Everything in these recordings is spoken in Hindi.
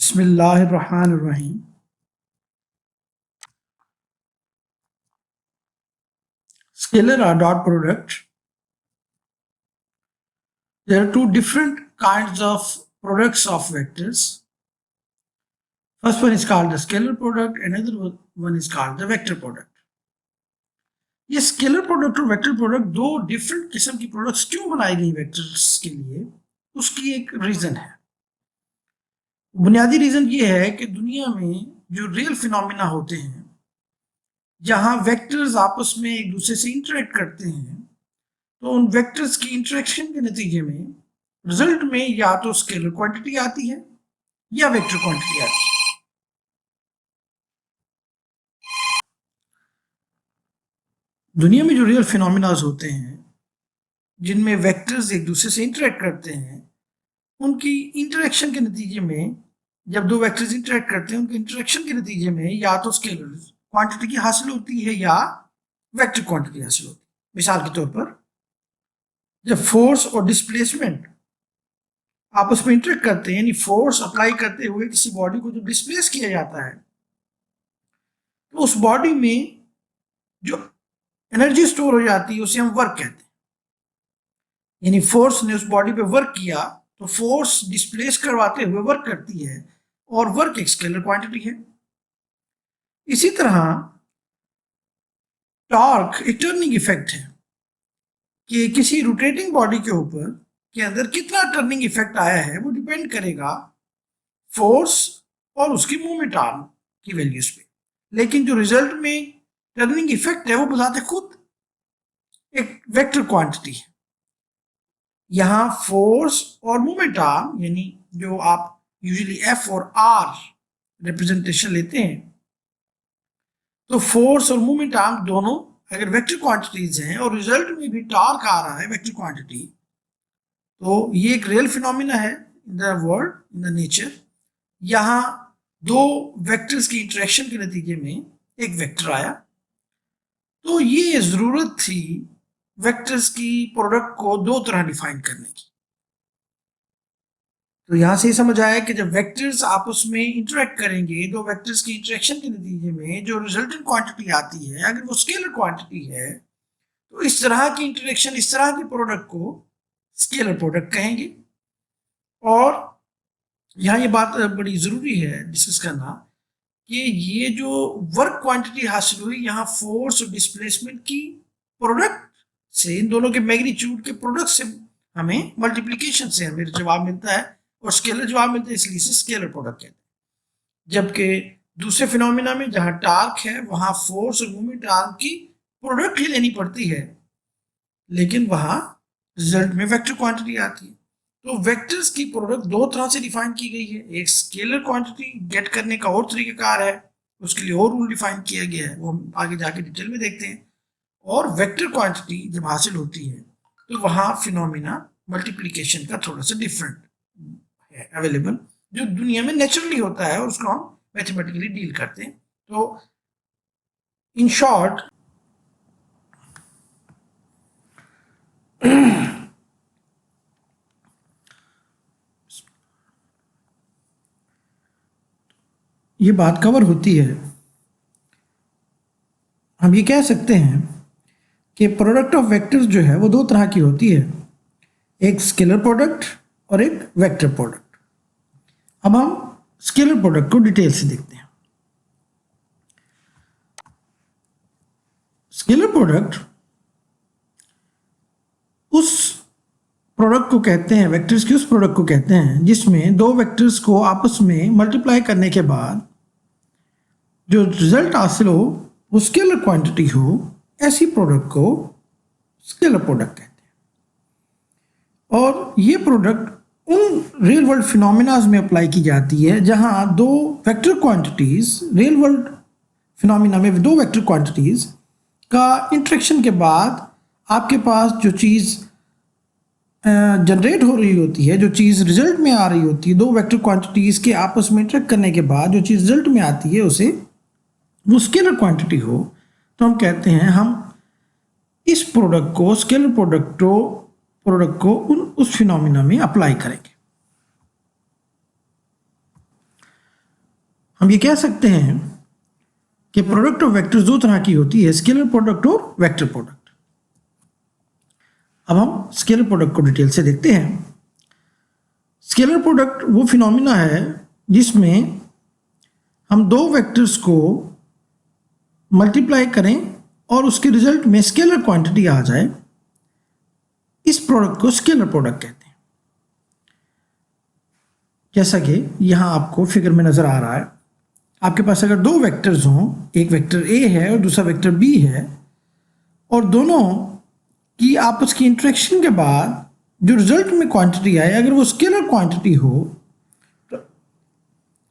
Bismillahirrahmanirrahim. Scalar or dot product. There are two different kinds of products of vectors. First one is called the scalar product, another one is called the vector product. ये स्केलर प्रोडक्ट और वेक्टर प्रोडक्ट दो डिफरेंट किस्म की प्रोडक्ट्स क्यों बनाई गई वेक्टर्स के लिए, उसकी एक रीजन है। बुनियादी रीजन ये है कि दुनिया में जो रियल फिनोमिना होते हैं, जहां वेक्टर्स आपस में एक दूसरे से इंटरेक्ट करते हैं, तो उन वेक्टर्स की इंटरेक्शन के नतीजे में रिजल्ट में या तो स्केलर क्वांटिटी आती है या वेक्टर क्वांटिटी आती है। दुनिया में जो रियल फिनोमिनाज होते हैं जिनमें वेक्टर्स एक दूसरे से इंटरेक्ट करते हैं, उनकी इंटरेक्शन के नतीजे में, जब दो वेक्टर्स इंटरेक्ट करते हैं, उनके इंटरेक्शन के नतीजे में या तो स्केलर क्वांटिटी की हासिल होती है या वेक्टर क्वांटिटी हासिल होती है। मिसाल के तौर पर जब फोर्स और डिस्प्लेसमेंट आपस में इंटरेक्ट करते हैं, यानी फोर्स अप्लाई करते हुए किसी बॉडी को जब डिस्प्लेस किया जाता है, तो उस बॉडी में जो एनर्जी स्टोर हो जाती है उसे हम वर्क कहते हैं। यानी फोर्स ने उस बॉडी पे वर्क किया तो फोर्स डिस्प्लेस करवाते हुए वर्क करती है और वर्क एक स्केलर क्वांटिटी है। इसी तरह टॉर्क एक टर्निंग इफेक्ट है कि किसी रोटेटिंग बॉडी के ऊपर के अंदर कितना टर्निंग इफेक्ट आया है वो डिपेंड करेगा फोर्स और उसकी मूवमेंट आर्म की वैल्यूज पे। लेकिन जो रिजल्ट में टर्निंग इफेक्ट है वो बताते खुद एक वेक्टर क्वांटिटी है। यहां फोर्स और मूवमेंट आर्म, यानी जो आप यूजुअली एफ और आर रिप्रेजेंटेशन लेते हैं, तो फोर्स और मूवमेंट आर्म दोनों अगर वेक्टर क्वांटिटीज हैं और रिजल्ट में भी टॉर्क आ रहा है वेक्टर क्वांटिटी, तो ये एक रियल फिनोमिना है in the world, in the nature. यहां दो वेक्टर्स की इंटरेक्शन के नतीजे में एक वेक्टर आया, तो ये जरूरत थी वेक्टर्स की प्रोडक्ट को दो तरह डिफाइन करने की। तो यहां से समझ आया कि जब वेक्टर्स आपस में इंटरेक्ट करेंगे, दो वेक्टर्स की इंटरेक्शन के नतीजे में जो रिजल्टेंट क्वांटिटी आती है, अगर वो स्केलर क्वांटिटी है, तो इस तरह की इंटरेक्शन, इस तरह की प्रोडक्ट को स्केलर प्रोडक्ट कहेंगे। और यहाँ ये बात बड़ी जरूरी है डिस्कस करना कि ये जो वर्क क्वांटिटी हासिल हुई, यहाँ फोर्स और डिस्प्लेसमेंट की प्रोडक्ट से, इन दोनों के मैग्नीट्यूड के प्रोडक्ट से हमें मल्टीप्लिकेशन से हमें जवाब मिलता है और स्केलर जवाब मिलता है, इसलिए इसे स्केलर प्रोडक्ट कहते हैं। जबकि दूसरे फिनोमिना में जहां टार्क है वहां फोर्स और मूवमेंट आर्म की प्रोडक्ट ही लेनी पड़ती है, लेकिन वहां रिजल्ट में वेक्टर क्वांटिटी आती है। तो वेक्टर्स की प्रोडक्ट दो तरह से डिफाइन की गई है। एक स्केलर क्वांटिटी गेट करने का और तरीकाकार है, उसके लिए और रूल डिफाइन किया गया है, वो हम आगे जाके डिटेल में देखते हैं। और वेक्टर क्वांटिटी जब हासिल होती है तो वहां फिनोमिना मल्टीप्लिकेशन का थोड़ा सा डिफरेंट है अवेलेबल, जो दुनिया में नेचुरली होता है और उसको हम मैथमेटिकली डील करते हैं। तो इन शॉर्ट ये बात कवर होती है, हम ये कह सकते हैं कि प्रोडक्ट ऑफ वेक्टर्स जो है वो दो तरह की होती है, एक स्केलर प्रोडक्ट और एक वेक्टर प्रोडक्ट। अब हम स्केलर प्रोडक्ट को डिटेल से देखते हैं। स्केलर प्रोडक्ट उस प्रोडक्ट को कहते हैं, वेक्टर्स की उस प्रोडक्ट को कहते हैं जिसमें दो वेक्टर्स को आपस में मल्टीप्लाई करने के बाद जो रिजल्ट हासिल हो वो स्केलर क्वांटिटी हो, ऐसी प्रोडक्ट को स्केलर प्रोडक्ट कहते हैं। और ये प्रोडक्ट उन रियल वर्ल्ड फिनोमिनाज में अप्लाई की जाती है जहां दो vector quantities, real world phenomena में दो वेक्टर क्वांटिटीज का इंटरेक्शन के बाद आपके पास जो चीज़ जनरेट हो रही होती है, जो चीज़ रिजल्ट में आ रही होती है, दो वेक्टर क्वांटिटीज़ के आपस में इंटरेक्ट करने के बाद जो चीज़ रिजल्ट में आती है उसे वो स्केलर क्वांटिटी हो, तो हम कहते हैं हम इस प्रोडक्ट को, स्केलर प्रोडक्ट को उस फिनोमिना में अप्लाई करेंगे। हम ये कह सकते हैं कि प्रोडक्ट ऑफ वेक्टर्स दो तरह की होती है, स्केलर प्रोडक्ट और वेक्टर प्रोडक्ट। अब हम स्केलर प्रोडक्ट को डिटेल से देखते हैं। स्केलर प्रोडक्ट वो फिनोमिना है जिसमें हम दो वेक्टर्स को मल्टीप्लाई करें और उसके रिजल्ट में स्केलर क्वांटिटी आ जाए। इस प्रोडक्ट को स्केलर प्रोडक्ट कहते हैं। जैसा कि यहाँ आपको फिगर में नजर आ रहा है, आपके पास अगर दो वेक्टर्स हों, एक वेक्टर ए है और दूसरा वेक्टर बी है, और दोनों की आपस की इंटरेक्शन के बाद जो रिजल्ट में क्वांटिटी आए अगर वो स्केलर क्वांटिटी हो, तो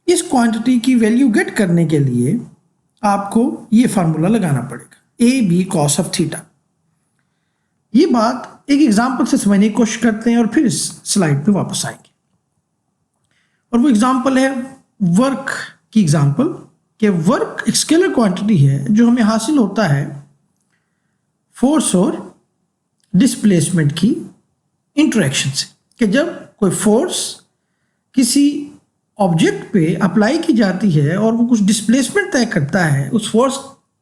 इस क्वांटिटी की वैल्यू गेट करने के लिए आपको ये फार्मूला लगाना पड़ेगा, A B cos of theta. ये बात एक एग्जाम्पल से समझने की कोशिश करते हैं और फिर इस स्लाइड पे वापस आएंगे। और वो एग्जाम्पल है वर्क की एग्जाम्पल, कि वर्क एक स्केलर क्वांटिटी है जो हमें हासिल होता है फोर्स और डिस्प्लेसमेंट की इंटरेक्शन से। कि जब कोई फोर्स किसी ऑब्जेक्ट पे अप्लाई की जाती है और वो कुछ डिस्प्लेसमेंट तय करता है, उस फोर्स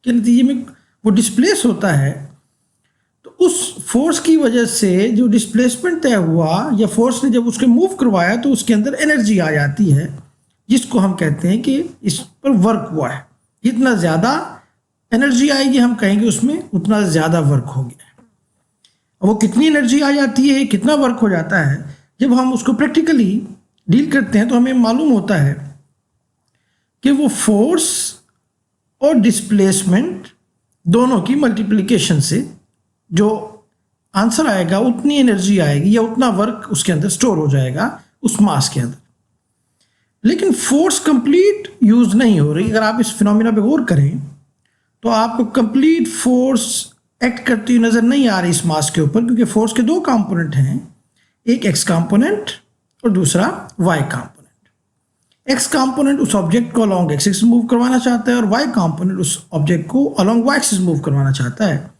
के नतीजे में वो डिस्प्लेस होता है, तो उस फोर्स की वजह से जो डिस्प्लेसमेंट तय हुआ या फोर्स ने जब उसके मूव करवाया तो उसके अंदर एनर्जी आ जाती है, जिसको हम कहते हैं कि इस पर वर्क हुआ है। जितना ज़्यादा एनर्जी आएगी हम कहेंगे उसमें उतना ज़्यादा वर्क हो गया है। वो कितनी एनर्जी आ जाती है, कितना वर्क हो जाता है, जब हम उसको प्रैक्टिकली डील करते हैं तो हमें मालूम होता है कि वो फोर्स और डिस्प्लेसमेंट दोनों की मल्टीप्लिकेशन से जो आंसर आएगा उतनी एनर्जी आएगी या उतना वर्क उसके अंदर स्टोर हो जाएगा उस मास के अंदर। लेकिन फोर्स कंप्लीट यूज नहीं हो रही। अगर आप इस फिनोमिना पे गौर करें तो आपको कंप्लीट फोर्स एक्ट करती हुई नजर नहीं आ रही इस मास के ऊपर, क्योंकि फोर्स के दो कंपोनेंट हैं, एक एक्स कंपोनेंट और दूसरा वाई कंपोनेंट। एक्स कंपोनेंट उस ऑब्जेक्ट को अलोंग एक्स एक्सिस मूव करवाना चाहता है और वाई कंपोनेंट उस ऑब्जेक्ट को अलोंग वाई एक्सिस मूव करवाना चाहता है।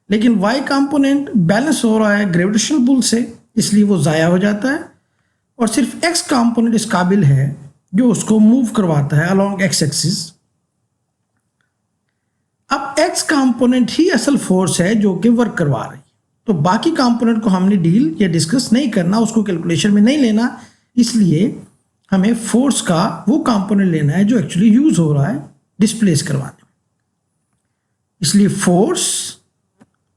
लेकिन वाई कंपोनेंट बैलेंस हो रहा है ग्रेविटेशनल पुल से, इसलिए वो ज़ाया हो जाता है, और सिर्फ एक्स कंपोनेंट इस काबिल है जो उसको मूव करवाता है अलोंग एक्स एक्सिस। अब एक्स कंपोनेंट ही असल फोर्स है जो कि वर्क करवा रही है, तो बाकी कंपोनेंट को हमने डील या डिस्कस नहीं करना, उसको कैलकुलेशन में नहीं लेना। इसलिए हमें फोर्स का वो कंपोनेंट लेना है जो एक्चुअली यूज हो रहा है डिस्प्लेस करवाने में। इसलिए फोर्स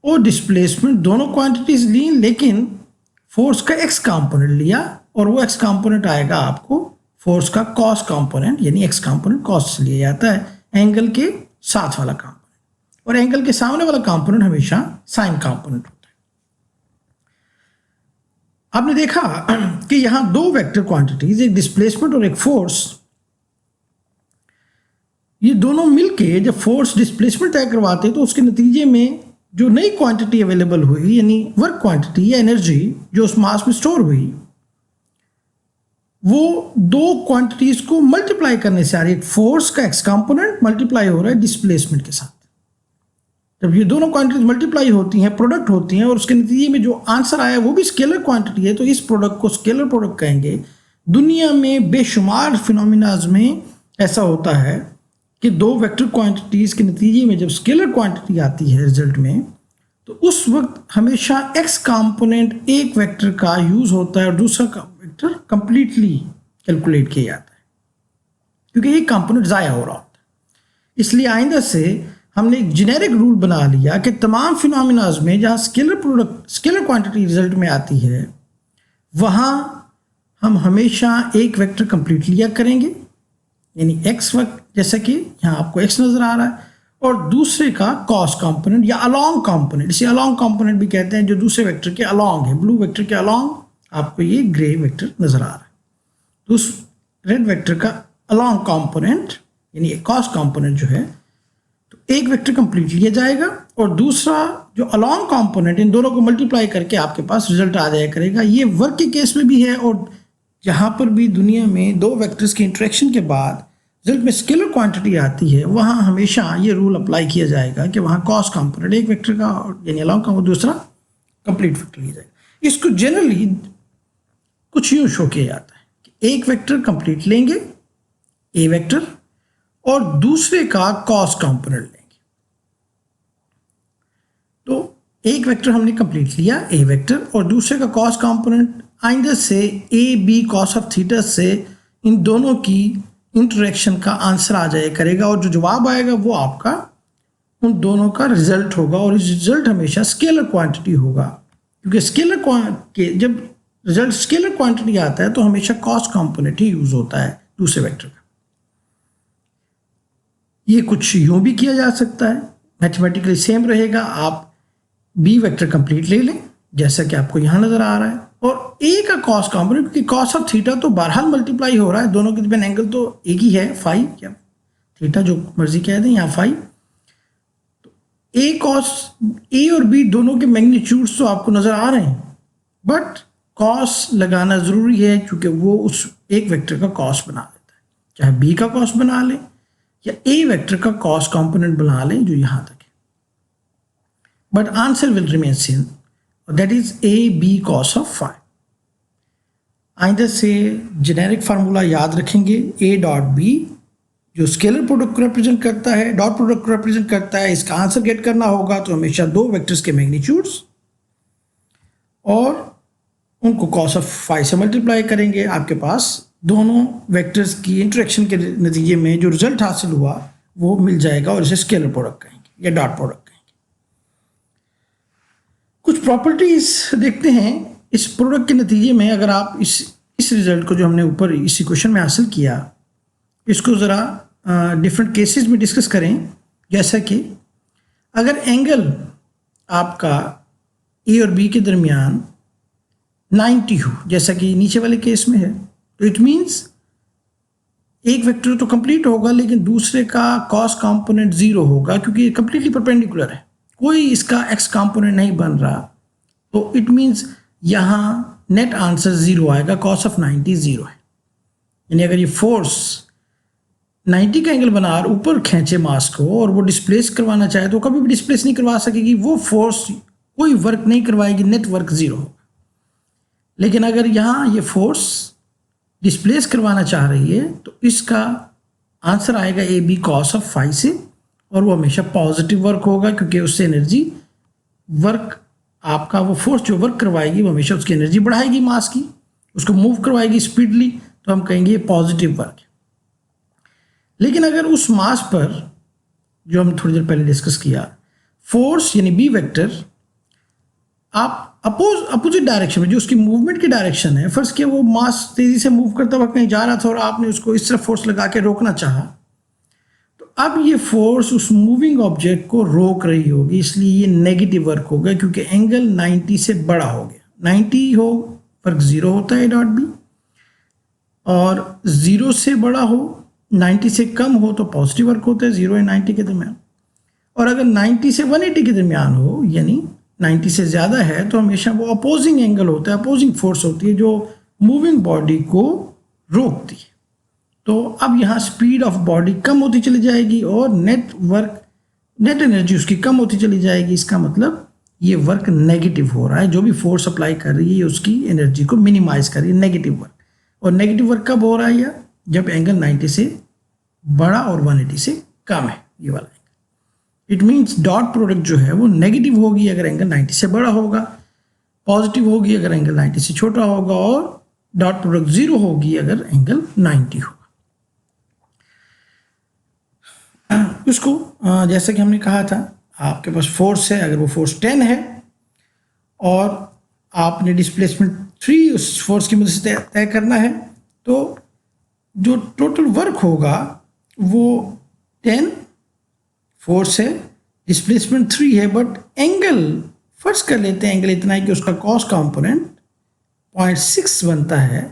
और डिस्प्लेसमेंट दोनों क्वांटिटीज ली, लेकिन फोर्स का एक्स कंपोनेंट लिया और वो एक्स कंपोनेंट आएगा आपको फोर्स का कॉस कंपोनेंट, यानी एक्स कंपोनेंट कॉस से लिया जाता है, एंगल के साथ वाला कंपोनेंट, और एंगल के सामने वाला कंपोनेंट हमेशा साइन कंपोनेंट होता है। आपने देखा कि यहां दो वेक्टर क्वांटिटीज, एक डिस्प्लेसमेंट और एक फोर्स, ये दोनों मिलके जब फोर्स डिस्प्लेसमेंट तय करवाते हैं तो उसके नतीजे में जो नई क्वांटिटी अवेलेबल हुई, यानी वर्क क्वांटिटी या एनर्जी जो उस मास में स्टोर हुई, वो दो क्वांटिटीज को मल्टीप्लाई करने से आ रही है। फोर्स का एक्स कंपोनेंट मल्टीप्लाई हो रहा है डिस्प्लेसमेंट के साथ। जब ये दोनों क्वांटिटीज मल्टीप्लाई होती हैं, प्रोडक्ट होती हैं, और उसके नतीजे में जो आंसर आया वो भी स्केलर क्वांटिटी है, तो इस प्रोडक्ट को स्केलर प्रोडक्ट कहेंगे। दुनिया में बेशुमार फिनोमिनाज में ऐसा होता है कि दो वेक्टर क्वांटिटीज के नतीजे में जब स्केलर क्वांटिटी आती है रिजल्ट में, तो उस वक्त हमेशा एक्स कंपोनेंट एक वेक्टर का यूज होता है और दूसरा वेक्टर कंप्लीटली कैलकुलेट किया जाता है, क्योंकि एक कंपोनेंट ज़ाया हो रहा होता है। इसलिए आइंदा से हमने एक जेनेरिक रूल बना लिया कि तमाम फिनोमिनाज में जहाँ स्केलर क्वांटिटी रिजल्ट में आती है, वहाँ हम हमेशा एक वेक्टर कंप्लीट लिया करेंगे, यानी एक्स वक्त, जैसा कि यहाँ आपको एक्स नज़र आ रहा है, और दूसरे का कॉस कंपोनेंट या अलोंग कंपोनेंट, इसे अलोंग कंपोनेंट भी कहते हैं, जो दूसरे वेक्टर के अलोंग है। ब्लू वेक्टर के अलोंग आपको ये ग्रे वेक्टर नज़र आ रहा है, तो उस रेड वेक्टर का अलोंग कंपोनेंट यानी कॉस कंपोनेंट जो है, तो एक वेक्टर कंप्लीट लिया जाएगा और दूसरा जो अलोंग कंपोनेंट, इन दोनों को मल्टीप्लाई करके आपके पास रिजल्ट आ जाया करेगा। ये वर्क के केस में भी है, और जहाँ पर भी दुनिया में दो वेक्टर्स के इंटरेक्शन के बाद रिजल्ट में स्केलर क्वांटिटी आती है, वहाँ हमेशा ये रूल अप्लाई किया जाएगा कि वहाँ कॉस कंपोनेंट एक वेक्टर का यानी अलोंग का, दूसरा कंप्लीट वेक्टर लिया जाएगा। इसको जनरली कुछ यूँ शो किया जाता है कि एक वेक्टर कंप्लीट लेंगे ए वेक्टर, और दूसरे का कॉस कंपोनेंट लेंगे। तो एक वेक्टर हमने कंप्लीट लिया ए वेक्टर, और दूसरे का कॉस कंपोनेंट, आइंदा से A B cos of theta से इन दोनों की इंटरेक्शन का आंसर आ जाया करेगा, और जो जवाब आएगा वो आपका उन दोनों का रिजल्ट होगा, और इस रिजल्ट हमेशा स्केलर क्वांटिटी होगा, क्योंकि जब रिजल्ट स्केलर क्वांटिटी आता है तो हमेशा कॉस कंपोनेंट ही यूज होता है दूसरे वेक्टर का। ये कुछ यूं भी किया जा सकता है, मैथमेटिकली सेम रहेगा। आप बी वेक्टर कंप्लीट ले लें जैसा कि आपको यहां नजर आ रहा है, और ए का कॉस कंपोनेंट, क्योंकि कॉस ऑफ थीटा तो बहरहाल मल्टीप्लाई हो रहा है, दोनों के बीच एंगल तो एक ही है, फाई या थीटा जो मर्जी कह दें, यहाँ फाई। तो ए कॉस, ए और बी दोनों के मैग्नीट्यूड्स तो आपको नजर आ रहे हैं, बट कॉस लगाना जरूरी है क्योंकि वो उस एक वेक्टर का कॉस बना देता है, चाहे बी का कॉस बना लें या ए वेक्टर का कॉस कंपोनेंट बना लें जो यहां तक है, but answer will remain same, that is A B cos of phi. आइंदा से जेनेरिक फार्मूला याद रखेंगे, ए डॉट बी जो स्केलर प्रोडक्ट को रिप्रेजेंट करता है, डॉट प्रोडक्ट को रिप्रेजेंट करता है। इसका आंसर गेट करना होगा तो हमेशा दो वेक्टर्स के मैग्नीट्यूड्स और उनको कॉस ऑफ फाई से मल्टीप्लाई करेंगे, आपके पास दोनों वेक्टर्स की इंटरेक्शन के नतीजे में जो रिजल्ट हासिल हुआ वो मिल जाएगा, और इसे स्केलर प्रोडक्ट कहेंगे या डॉट प्रोडक्ट कहेंगे। कुछ प्रॉपर्टीज देखते हैं इस प्रोडक्ट के नतीजे में। अगर आप इस रिजल्ट को जो हमने ऊपर इसी क्वेश्चन में हासिल किया, इसको ज़रा डिफरेंट केसेस में डिस्कस करें, जैसा कि अगर एंगल आपका ए और बी के दरमियान 90 हो, जैसा कि नीचे वाले केस में है, तो इट मीन्स एक वेक्टर तो कंप्लीट होगा लेकिन दूसरे का कॉस कंपोनेंट 0 होगा, क्योंकि ये कंप्लीटली परपेंडिकुलर है, कोई इसका एक्स कंपोनेंट नहीं बन रहा। तो इट मीन्स यहाँ नेट आंसर 0 आएगा, कॉस ऑफ 90 0 है। यानी अगर ये फोर्स 90 का एंगल बना और ऊपर खींचे मास को और वो डिस्प्लेस करवाना चाहे तो कभी भी डिस्प्लेस नहीं करवा सकेगी, वो फोर्स कोई वर्क नहीं करवाएगी, नेट वर्क 0 होगा। लेकिन अगर यहाँ ये फोर्स डिस्प्लेस करवाना चाह रही है तो इसका आंसर आएगा A B cos of phi से, और वो हमेशा पॉजिटिव वर्क होगा, क्योंकि उससे एनर्जी वर्क आपका, वो फोर्स जो वर्क करवाएगी वो हमेशा उसकी एनर्जी बढ़ाएगी, मास की, उसको मूव करवाएगी स्पीडली, तो हम कहेंगे ये पॉजिटिव वर्क है। लेकिन अगर उस मास पर जो हम थोड़ी देर पहले डिस्कस किया, फोर्स यानी बी वेक्टर आप अपोजिट डायरेक्शन में, जो उसकी मूवमेंट की डायरेक्शन है, फर्स्ट किया वो मास तेजी से मूव करता वक्त कहीं जा रहा था और आपने उसको इस तरफ फोर्स लगा के रोकना चाहा, तो अब ये फोर्स उस मूविंग ऑब्जेक्ट को रोक रही होगी, इसलिए ये नेगेटिव वर्क होगा, क्योंकि एंगल 90 से बड़ा हो गया। 90 हो वर्क 0 होता है डॉट बी, और 0 से बड़ा हो, 90 से कम हो तो पॉजिटिव वर्क होता है 0 और 90 के दरमियान, और अगर 90 से 180 के दरमियान हो यानी 90 से ज़्यादा है तो हमेशा वो अपोजिंग एंगल होता है, अपोजिंग फोर्स होती है जो मूविंग बॉडी को रोकती है। तो अब यहाँ स्पीड ऑफ बॉडी कम होती चली जाएगी और नेट एनर्जी उसकी कम होती चली जाएगी। इसका मतलब ये वर्क नेगेटिव हो रहा है, जो भी फोर्स अप्लाई कर रही है उसकी एनर्जी को मिनिमाइज कर रही है, नेगेटिव वर्क। और नेगेटिव वर्क कब हो रहा है? या जब एंगल 90 से बड़ा और 180 से कम है, ये वाला angle. It means dot product जो है वो नेगेटिव होगी अगर एंगल 90 से बड़ा होगा, पॉजिटिव होगी अगर एंगल 90 से छोटा होगा, और डॉट प्रोडक्ट 0 होगी अगर एंगल 90 होगा। उसको जैसे कि हमने कहा था, आपके पास फोर्स है, अगर वो फोर्स 10 है और आपने डिस्प्लेसमेंट 3 उस फोर्स की मदद से तय करना है, तो जो टोटल वर्क होगा वो 10 फोर्स है, डिस्प्लेसमेंट 3 है, बट एंगल फर्स्ट कर लेते हैं, एंगल इतना है कि उसका कॉस कंपोनेंट 0.6 बनता है,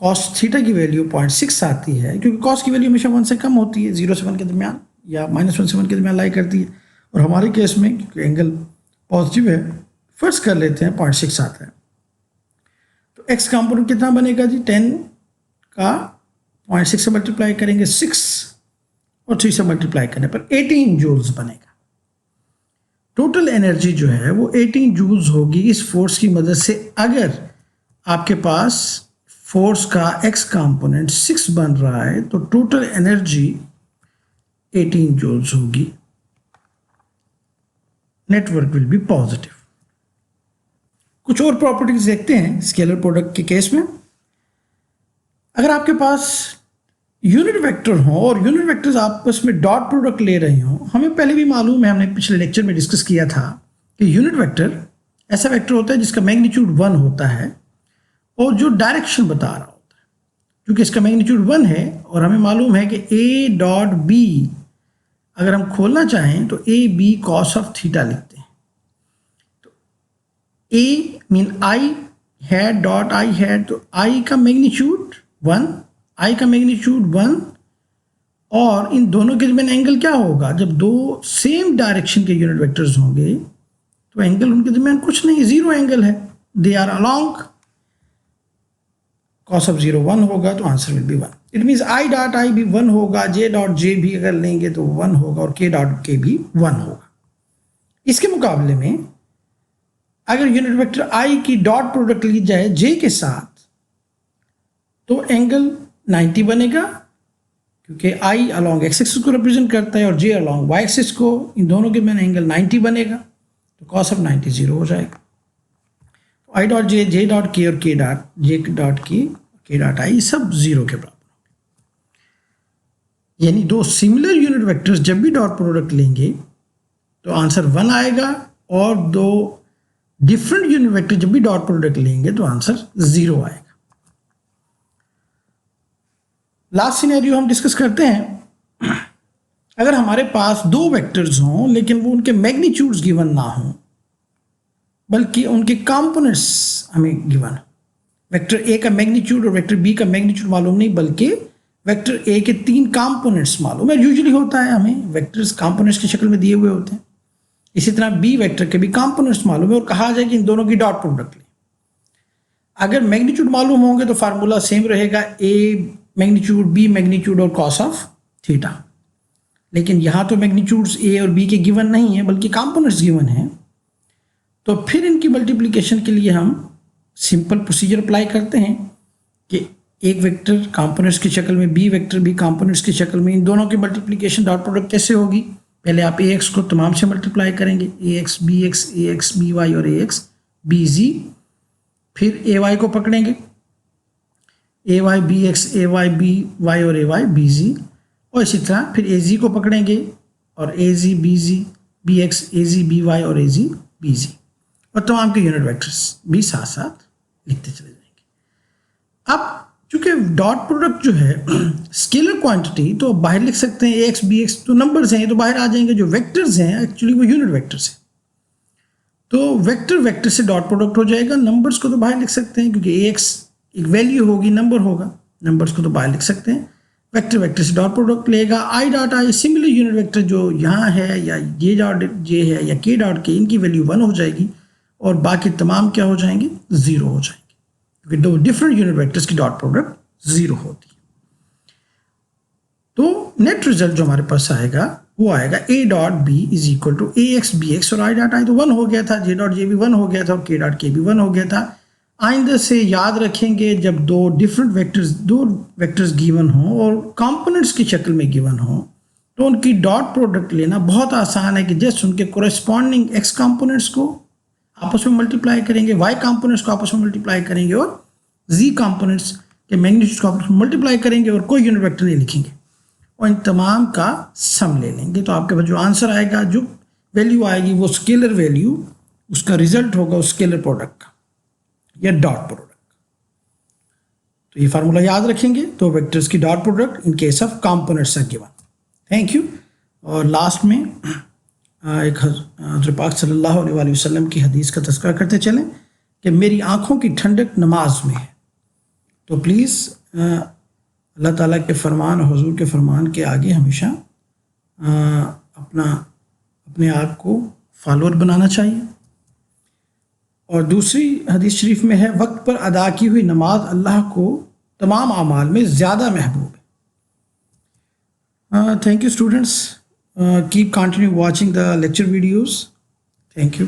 कॉस थीटा की वैल्यू 0.6 आती है, क्योंकि कॉस की वैल्यू हमेशा 1 से कम होती है, 0 से 1 के दरमियान या -1 से 1 के दरमियान लाई करती है, और हमारे केस में क्योंकि एंगल पॉजिटिव है फर्स्ट कर लेते हैं 0.6 आता है। तो एक्स कंपोनेंट कितना बनेगा जी? 10 का 0.6 से मल्टीप्लाई करेंगे 6 और 3 से मल्टीप्लाई करने पर 18 जूल्स बनेगा। टोटल एनर्जी जो है वो 18 जूल्स होगी इस फोर्स की मदद से, अगर आपके पास फोर्स का x कंपोनेंट 6 बन रहा है तो टोटल एनर्जी 18 जूल्स होगी। Network will be positive. कुछ और प्रॉपर्टीज देखते हैं स्केलर प्रोडक्ट के केस में। अगर आपके पास यूनिट वेक्टर हो और यूनिट वेक्टर्स आपस में डॉट प्रोडक्ट ले रहे हो, हमें पहले भी मालूम है, हमने पिछले लेक्चर में डिस्कस किया था कि यूनिट वेक्टर ऐसा वेक्टर होता है जिसका मैग्नीट्यूड 1 होता है और जो डायरेक्शन बता रहा होता है। क्योंकि इसका मैग्नीट्यूड 1 है और हमें मालूम है कि ए डॉट बी अगर हम खोलना चाहें तो A B cos of theta लिखते हैं। तो A mean I hat dot I hat, तो आई का मैग्नीट्यूड 1, आई का मैग्नीट्यूड 1 और इन दोनों के दरमियान एंगल क्या होगा? जब दो सेम डायरेक्शन के यूनिट वेक्टर्स होंगे तो एंगल उनके दरमियान कुछ नहीं, 0 एंगल है। They are along, cos of 0 1 होगा तो answer will be 1। It means I dot I भी 1 होगा, जे डॉट जे भी अगर लेंगे तो 1 होगा और के डॉट के भी 1 होगा। इसके मुकाबले में अगर यूनिट वेक्टर आई की डॉट प्रोडक्ट ली जाए जे के साथ तो एंगल 90 बनेगा, क्योंकि आई अलोंग एक्स एक्सिस को रिप्रेजेंट करता है और जे अलोंग वाई एक्सिस को। इन दोनों के में एंगल 90 बनेगा तो कॉस ऑफ 90 0 हो जाएगा। तो I dot J, J dot के और के डॉट जे डॉट के डॉट आई सब 0 के बराबर। यानी दो सिमिलर यूनिट वेक्टर्स जब भी डॉट प्रोडक्ट लेंगे तो आंसर 1 आएगा और दो डिफरेंट यूनिट वेक्टर जब भी डॉट प्रोडक्ट लेंगे तो आंसर 0 आएगा। लास्ट सिनेरियो हम डिस्कस करते हैं। अगर हमारे पास दो वेक्टर्स हों लेकिन वो उनके मैग्नीट्यूड्स गिवन ना हों बल्कि उनके कंपोनेंट्स हमें गिवन हो। वेक्टर ए का मैग्नीट्यूड और वेक्टर बी का मैग्नीट्यूड मालूम नहीं बल्कि वेक्टर ए के 3 कंपोनेंट्स मालूम है। यूजुअली होता है हमें वेक्टर्स कंपोनेंट्स की शक्ल में दिए हुए होते हैं। इसी तरह बी वेक्टर के भी कंपोनेंट्स मालूम है और कहा जाए कि इन दोनों की डॉट प्रोडक्ट लें। अगर मैग्नीट्यूड मालूम होंगे तो फार्मूला सेम रहेगा, ए मैग्नीट्यूड बी मैग्नीट्यूड और कॉस ऑफ थीटा। लेकिन यहाँ तो मैग्नीट्यूड्स ए और बी के गिवन नहीं है बल्कि कंपोनेंट्स गिवन हैं, तो फिर इनकी मल्टीप्लिकेशन के लिए हम सिंपल प्रोसीजर अप्लाई करते हैं कि एक वेक्टर कंपोनेंट्स की शक्ल में, बी वेक्टर भी कंपोनेंट्स की शक्ल में, इन दोनों की मल्टीप्लिकेशन डॉट प्रोडक्ट कैसे होगी? पहले आप ए एक्स को तमाम से मल्टीप्लाई करेंगे, ए एक्स बी वाई और ए एक्स बी जी। फिर ए वाई को पकड़ेंगे, ए वाई बी एक्स, ए वाई बी वाई और ए वाई बी जी। और इसी तरह फिर ए जी को पकड़ेंगे और ए जी बी जी, बी एक्स ए जी बी वाई और ए जी बी जी, और तमाम के यूनिट वेक्टर्स भी साथ साथ लिखते चले जाएंगे। अब चूंकि डॉट प्रोडक्ट जो है स्केलर क्वांटिटी तो बाहर लिख सकते हैं, ए एक्स बी एक्स तो नंबर्स हैं, तो बाहर आ जाएंगे। जो वेक्टर्स हैं एक्चुअली वो यूनिट वेक्टर्स हैं, तो वेक्टर वेक्टर से डॉट प्रोडक्ट हो जाएगा। नंबर्स को तो बाहर लिख सकते हैं क्योंकि ए एक्स एक वैल्यू होगी, नंबर होगा, नंबर्स को तो बाहर लिख सकते हैं। वेक्टर वेक्टर से डॉट प्रोडक्ट लेगा। आई डॉट आई सिमिलर यूनिट वेक्टर जो यहाँ है या ये डॉट जे है या के डॉट के, इनकी वैल्यू 1 हो जाएगी और बाकी तमाम क्या हो जाएंगे? 0 हो जाएंगे, क्योंकि दो डिफरेंट यूनिट वेक्टर्स की डॉट प्रोडक्ट 0 होती है। तो नेट रिजल्ट जो हमारे पास आएगा वो आएगा A dot B is equal to A x B x, और आई डॉट आई तो 1 हो गया था, जे डॉट जे भी 1 हो गया था और के डॉट के भी 1 हो गया था। आइंदा से याद रखेंगे जब दो डिफरेंट वेक्टर्स गिवन हो और कंपोनेंट्स की शक्ल में गिवन हो तो उनकी डॉट प्रोडक्ट लेना बहुत आसान है कि जस्ट उनके कोरेस्पॉन्डिंग एक्स कंपोनेंट्स को आपस में मल्टीप्लाई करेंगे, वाई कंपोनेंट्स को आपस में मल्टीप्लाई करेंगे और जी कंपोनेंट्स के मैग्नीट्यूड को आपस में मल्टीप्लाई करेंगे और कोई यूनिट वेक्टर नहीं लिखेंगे और इन तमाम का सम ले लेंगे। तो आपके पास जो आंसर आएगा, जो वैल्यू आएगी वो स्केलर वैल्यू, उसका रिजल्ट होगा उस स्केलर प्रोडक्ट का या डॉट प्रोडक्ट। तो ये फार्मूला याद रखेंगे, तो वेक्टर्स की dot product in case of components are given. Thank you. और लास्ट में एक हज़रत पाक सल्लल्लाहु अलैहि वसल्लम की हदीस का तज़किरा करते चलें कि मेरी आँखों की ठंडक नमाज में है। तो प्लीज़ अल्लाह ताला के फरमान और हुजूर के फरमान के आगे हमेशा अपने आप को फॉलोअर बनाना चाहिए। और दूसरी हदीस शरीफ में है, वक्त पर अदा की हुई नमाज अल्लाह को तमाम अमाल में ज़्यादा महबूब है। Thank you students, keep continue watching the lecture videos. Thank you.